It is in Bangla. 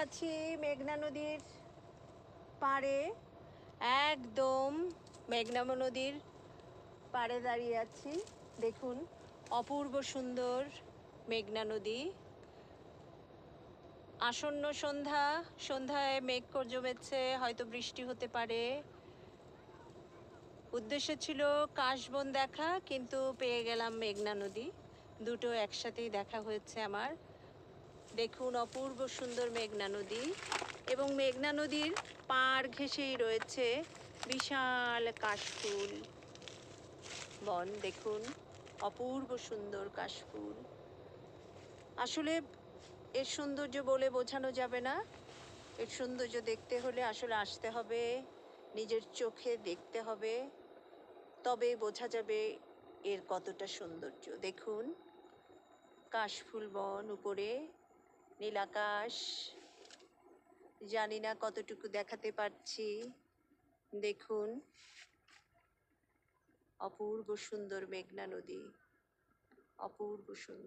আছি মেঘনা নদীর পাড়ে, একদম মেঘনা নদীর পাড়ে দাঁড়িয়ে আছি। দেখুন অপূর্ব সুন্দর মেঘনা নদী। আসন্ন সন্ধ্যায় মেঘ জমেছে, হয়তো বৃষ্টি হতে পারে। উদ্দেশ্য ছিল কাশবন দেখা, কিন্তু পেয়ে গেলাম মেঘনা নদী। দুটো একসাথেই দেখা হয়েছে আমার। দেখুন অপূর্ব সুন্দর মেঘনা নদী, এবং মেঘনা নদীর পাড় ঘেঁষেই রয়েছে বিশাল কাশফুল বন। দেখুন অপূর্ব সুন্দর কাশফুল। আসলে এর সৌন্দর্য বলে বোঝানো যাবে না। এর সৌন্দর্য দেখতে হলে আসলে আসতে হবে, নিজের চোখে দেখতে হবে, তবে বোঝা যাবে এর কতটা সৌন্দর্য। দেখুন কাশফুল বন, উপরে নীল আকাশ, জানি না কতটুকু দেখাতে পারছি। দেখুন অপূর্ব সুন্দর মেঘনা নদী, অপূর্ব সুন্দর।